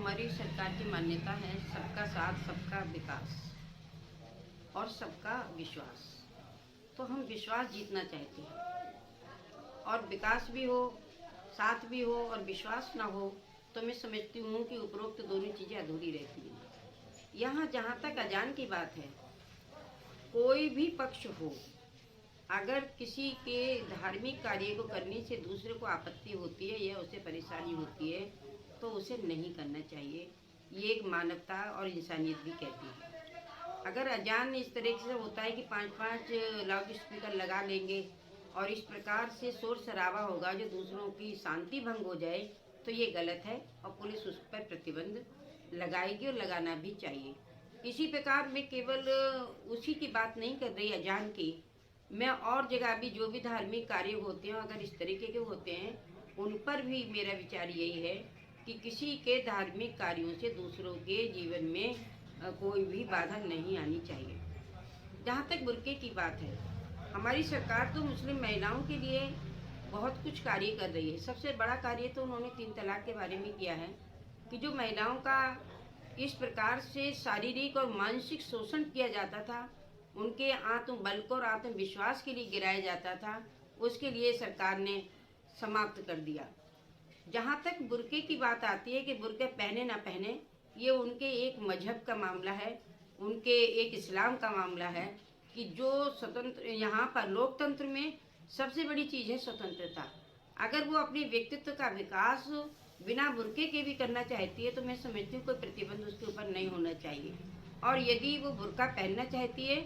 हमारी सरकार की मान्यता है सबका साथ, सबका विकास और सबका विश्वास। तो हम विश्वास जीतना चाहते हैं और विकास भी हो, साथ भी हो और विश्वास ना हो तो मैं समझती हूँ कि उपरोक्त दोनों चीज़ें अधूरी रहती हैं। यहाँ जहाँ तक अजान की बात है, कोई भी पक्ष हो, अगर किसी के धार्मिक कार्य को करने से दूसरे को आपत्ति होती है या उसे परेशानी होती है तो उसे नहीं करना चाहिए। ये एक मानवता और इंसानियत भी कहती है। अगर अजान इस तरीके से होता है कि 5-5 लाउड स्पीकर लगा लेंगे और इस प्रकार से शोर शराबा होगा जो दूसरों की शांति भंग हो जाए तो ये गलत है और पुलिस उस पर प्रतिबंध लगाएगी और लगाना भी चाहिए। इसी प्रकार मैं केवल उसी की बात नहीं कर रही अजान की, मैं और जगह भी जो भी धार्मिक कार्य होते हैं अगर इस तरीके के होते हैं उन पर भी मेरा विचार यही है कि किसी के धार्मिक कार्यों से दूसरों के जीवन में कोई भी बाधा नहीं आनी चाहिए। जहाँ तक बुर्के की बात है, हमारी सरकार तो मुस्लिम महिलाओं के लिए बहुत कुछ कार्य कर रही है। सबसे बड़ा कार्य तो उन्होंने 3 तलाक के बारे में किया है कि जो महिलाओं का इस प्रकार से शारीरिक और मानसिक शोषण किया जाता था, उनके आत्मबल को और आत्मविश्वास के लिए गिराया जाता था, उसके लिए सरकार ने समाप्त कर दिया। जहाँ तक बुर्के की बात आती है कि बुर्के पहने ना पहने, ये उनके एक मजहब का मामला है, उनके एक इस्लाम का मामला है कि जो स्वतंत्र यहाँ पर लोकतंत्र में सबसे बड़ी चीज़ है स्वतंत्रता। अगर वो अपने व्यक्तित्व का विकास बिना बुर्के के भी करना चाहती है तो मैं समझती हूँ कोई प्रतिबंध उसके ऊपर नहीं होना चाहिए। और यदि वो बुर्का पहनना चाहती है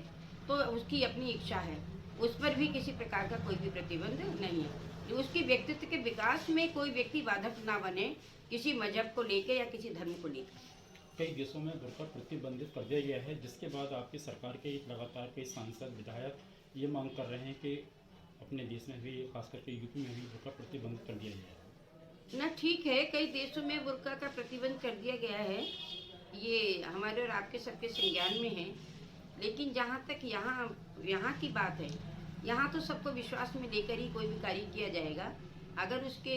तो उसकी अपनी इच्छा है, उस पर भी किसी प्रकार का कोई भी प्रतिबंध नहीं है। उसकी व्यक्तित्व के विकास में कोई व्यक्ति बाधक ना बने किसी मजहब को लेकर या किसी धर्म को लेकर। कई देशों में बुर्का प्रतिबंधित कर दिया गया है, जिसके बाद आपकी सरकार के लगातार कई सांसद विधायक ये मांग कर रहे हैं कि अपने देश में भी, खास करके यूपी में भी बुर्का प्रतिबंधित कर दिया गया है। ना ठीक है, कई देशों में बुर्का का प्रतिबंध कर दिया गया है, ये हमारे और आपके सबके संज्ञान में है। लेकिन जहाँ तक यहाँ की बात है, यहाँ तो सबको विश्वास में लेकर ही कोई भी कार्य किया जाएगा। अगर उसके